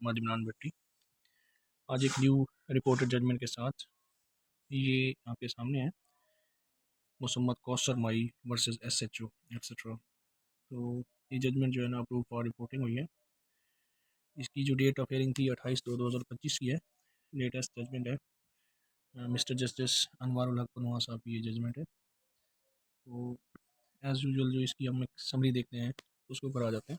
माद इमरान भट्टी। आज एक न्यू रिपोर्टेड जजमेंट के साथ ये आपके सामने है, मुसम्मद कौसर माई वर्सेस SHO एक्सेट्रा। तो ये जजमेंट जो है ना अप्रूव फॉर रिपोर्टिंग हुई है। इसकी जो डेट ऑफ हियरिंग थी 28/2/2025 की है। लेटेस्ट जजमेंट है मिस्टर जस्टिस अनवारुल हक पनवा साहब की ये जजमेंट है। तो एज़ यूजुअल जो इसकी हम एक समरी देखते हैं उसके ऊपर आ जाते हैं।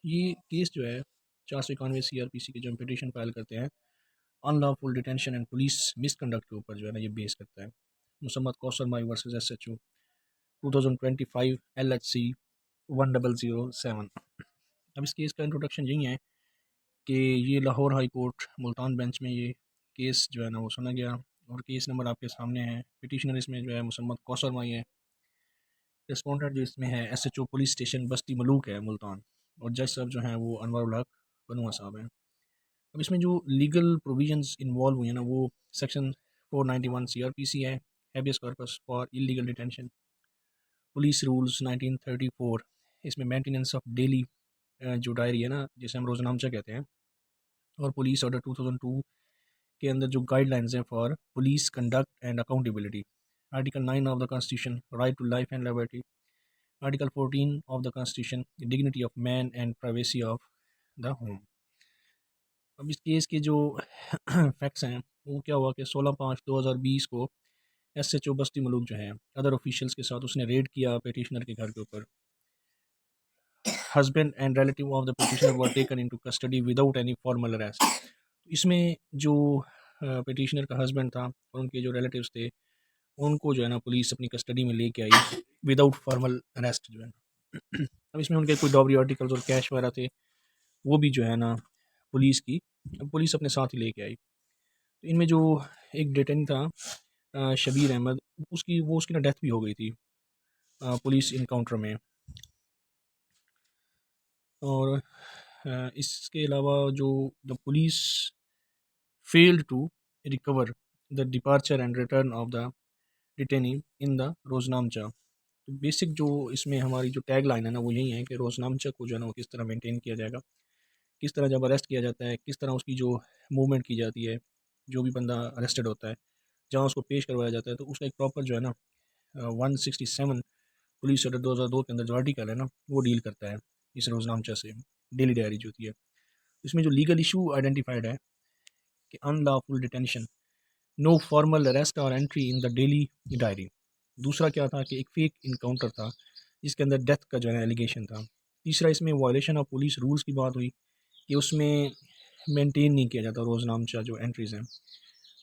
ये केस जो है 491 CRPC के जो पिटीशन फाइल करते हैं unlawful detention and police misconduct के ऊपर जो है ना ये बेस करता है। मुसम्मद कौसर माई वर्सेस SHO 2025 LHC 1007। अब इस केस का इंट्रोडक्शन यही है कि ये Lahore high court Multan bench में ये केस जो है ना वो सुना गया और केस नंबर आपके सामने है। पिटिशनर इसमें जो है मुसम्मद कौसर माई है। रिस्पोंडेंट जो इसमें है SHO पुलिस स्टेशन बस्ती मलूक है मुल्तान, और जज साहब जो हैं वो अनवारुल हक पनुआ साहब हैं। अब इसमें जो लीगल प्रोविजंस इन्वॉल्व हुई है ना वो सेक्शन 491 CRPC है, habeas corpus for illegal detention, police rules 1934, इसमें मेंटेनेंस ऑफ डेली जो डायरी है ना जिसे हम रोजनामचा कहते हैं, और पुलिस ऑर्डर 2002 के अंदर जो गाइडलाइंस हैं for police conduct and accountability, article 9 of the constitution right to life and liberty, article 14 of the constitution dignity of man and privacy of the home. अब इस केस के जो फैक्ट्स हैं वो क्या हुआ कि 16/5/2020 को SHO बस्ती मलूक जो है अदर ऑफिशियल्स के साथ उसने रेड किया पिटिशनर के घर के ऊपर। Husband and relative of the petitioner were taken into custody without any formal arrest. इसमें जो पिटिशनर का हस्बैंड था और उनके जो रिलेटिव्स थे उनको जो है ना पुलिस अपनी कस्टडी में लेके आई विदाउट फॉर्मल अरेस्ट जो है ना। अब इसमें उनके कोई डॉबरी आर्टिकल्स और कैश वगैरह थे, वो भी जो है ना पुलिस अपने साथ ही लेके आई। तो इनमें जो एक डिटेन था शबीर अहमद, उसकी ना डेथ भी हो गई थी पुलिस इनकाउंटर में। और इसके अलावा जो the police failed to recover the departure and return of the detainee in the roznamcha. तो बेसिक जो इसमें हमारी जो टैग लाइन है ना वो यही है कि रोजनामचा को जो है ना वो किस तरह मेंटेन किया जाएगा, किस तरह जब अरेस्ट किया जाता है किस तरह उसकी जो मूवमेंट की जाती है, जो भी बंदा अरेस्टेड होता है जहाँ उसको पेश करवाया जाता है तो उसका एक प्रॉपर जो है ना 167 पुलिस ऑर्डर 2002 के अंदर जो आर्टिकल है ना वो डील करता है इस रोजनामचा से, डेली डायरी जो होती है। इसमें जो लीगल इशू आइडेंटिफाइड है कि unlawful detention, no formal arrest और entry in the daily diary. दूसरा क्या था कि एक फेक इनकाउंटर था जिसके अंदर डेथ का जो है एलिगेशन था। तीसरा इसमें वायलेशन ऑफ पुलिस रूल्स की बात हुई कि उसमें मेंटेन नहीं किया जाता रोजनामचा जो एंट्रीज़ हैं,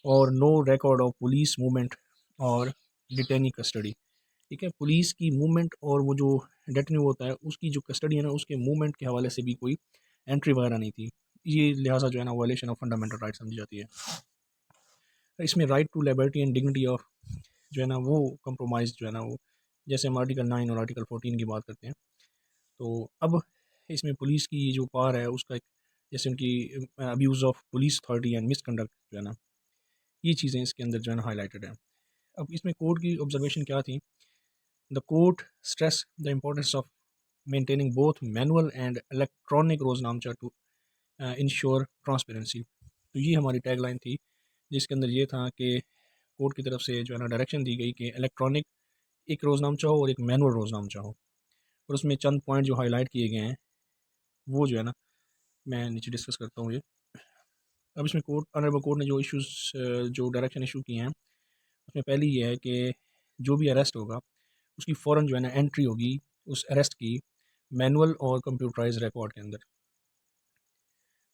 और no record of police movement और डिटेनी कस्टडी। ठीक है, पुलिस की मूवमेंट और वो जो डेटनी होता है उसकी जो कस्टडी है ना उसके मूवमेंट के हवाले से भी कोई एंट्री वगैरह नहीं थी। ये लिहाजा जो है ना वायलेशन ऑफ फंडामेंटल राइट समझी जाती है। इसमें right to liberty and dignity of जो है ना वो कंप्रोमाइज़ जो है ना वो, जैसे हम आर्टिकल 9 और आर्टिकल 14 की बात करते हैं। तो अब इसमें पुलिस की जो पावर है उसका एक, जैसे उनकी abuse of police authority and misconduct जो है ना, ये चीज़ें इसके अंदर जो है ना हाईलाइटेड है। अब इसमें कोर्ट की ऑब्जर्वेशन क्या थी? The court stress the importance of maintaining both manual and electronic roznamcha to ensure transparency. तो ये हमारी टैगलाइन थी जिसके अंदर ये था कि कोर्ट की तरफ से जो है ना डायरेक्शन दी गई कि इलेक्ट्रॉनिक एक रोजनामचा हो और एक मैनुअल रोजनामचा हो, और उसमें चंद पॉइंट जो हाईलाइट किए गए हैं वो जो है ना मैं नीचे डिस्कस करता हूँ ये। अब इसमें ऑनरेबल कोर्ट ने जो इश्यूज़ जो डायरेक्शन इशू किए हैं उसमें पहली ये है कि जो भी अरेस्ट होगा उसकी फ़ौरन जो है ना एंट्री होगी उस अरेस्ट की मैनुअल और कंप्यूटराइज रिकॉर्ड के अंदर।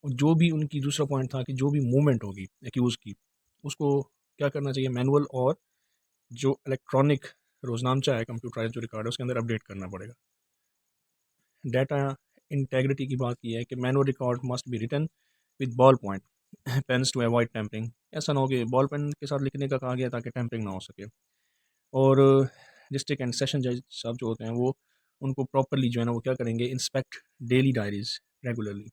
और जो भी उनकी दूसरा पॉइंट था कि जो भी मूवमेंट होगी एक्यूज़ की उसको क्या करना चाहिए, मैनुअल और जो इलेक्ट्रॉनिक रोजनामचा है कंप्यूटराइज जो रिकॉर्ड है उसके अंदर अपडेट करना पड़ेगा। डाटा इंटेग्रिटी की बात की है कि manual record must be written with ball point pens to avoid tampering. ऐसा ना हो कि बॉल पेन के साथ लिखने का कहा गया ताकि टैंपरिंग ना हो सके। और डिस्ट्रिक्ट एंड सेशन जज साहब जो होते हैं वो उनको प्रॉपरली जो है ना वो क्या करेंगे, inspect daily diaries regularly.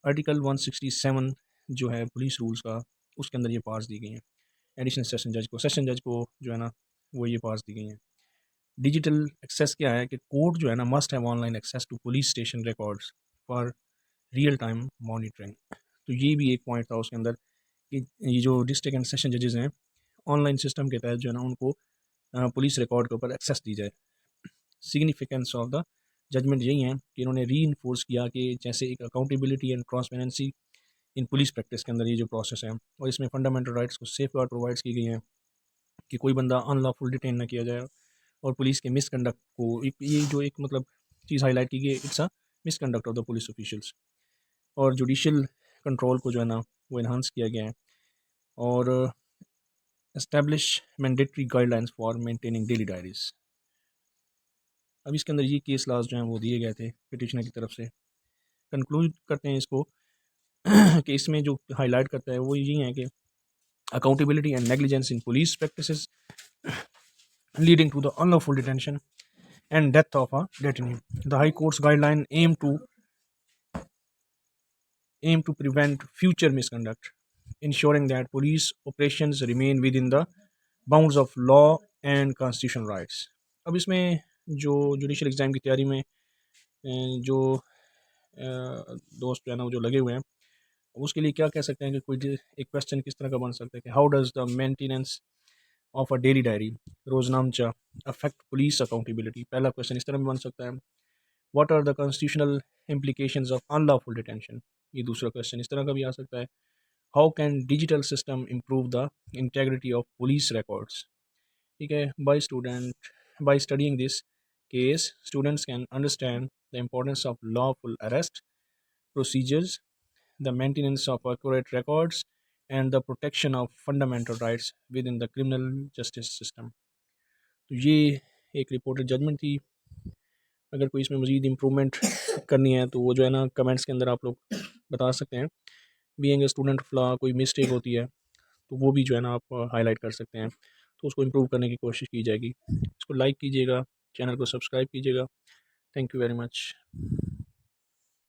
Article 167 जो है पुलिस रूल्स का उसके अंदर ये पार्ट्स दी गई हैं। एडिशनल सेशन जज को जो है ना वो ये पार्ट्स दी गई हैं। डिजिटल एक्सेस क्या है कि कोर्ट जो है ना must have online access to police station records for real time monitoring. तो ये भी एक पॉइंट था उसके अंदर कि ये जो डिस्ट्रिक्ट एंड सेशन जजेस हैं, ऑनलाइन सिस्टम के तहत जो है ना उनको पुलिस रिकॉर्ड के ऊपर एक्सेस दी जाए। सिग्निफिकेंस ऑफ द जजमेंट यही है कि इन्होंने री इन्फोर्स किया कि जैसे एक accountability and transparency in police practice के अंदर ये जो प्रोसेस है, और इसमें फंडामेंटल राइट्स को सेफ गार्ड प्रोवाइड्स की गई हैं कि कोई बंदा अनलॉफुल डिटेन ना किया जाए, और पुलिस के मिसकंडक्ट को ये जो एक मतलब चीज़ हाईलाइट की गई, it's a misconduct of the police officials. और जुडिशल कंट्रोल को जो है ना वो इन्हांस किया गया है, और establish mandatory guidelines for maintaining daily diaries. अब इसके अंदर ये केस लास्ट जो हैं वो दिए गए थे पिटिशनर की तरफ से। कंक्लूड करते हैं इसको कि इसमें जो हाईलाइट करता है वो यही है कि accountability and negligence in police practices leading to the unlawful detention and death of a detainee. The High Court's guideline aim to prevent future misconduct, ensuring that police operations remain within the bounds of law and constitutional rights. अब इसमें जो judicial exam की तैयारी में जो दोस्त जो है ना वो जो लगे हुए हैं, उसके लिए क्या कह सकते हैं कि कोई एक क्वेश्चन किस तरह का बन सकता है कि how does the maintenance of a daily diary roznamcha affect police accountability. पहला क्वेश्चन इस तरह में बन सकता है, what are the constitutional implications of unlawful detention. ये दूसरा क्वेश्चन इस तरह का भी आ सकता है, how can digital system improve the integrity of police records. ठीक है, by studying this case students can understand the importance of lawful arrest procedures, the maintenance of accurate records, and the protection of fundamental rights within the criminal justice system। तो ये एक reported judgement थी। अगर कोई इसमें मज़ीद improvement करनी है तो वो जो है ना कमेंट्स के अंदर आप लोग बता सकते हैं। बीइंग ए स्टूडेंट फ्ला कोई मिस्टेक होती है तो वो भी जो है ना आप हाईलाइट कर सकते हैं, तो उसको इम्प्रूव करने की कोशिश की जाएगी। इसको लाइक कीजिएगा, चैनल को सब्सक्राइब कीजिएगा। Thank you very much.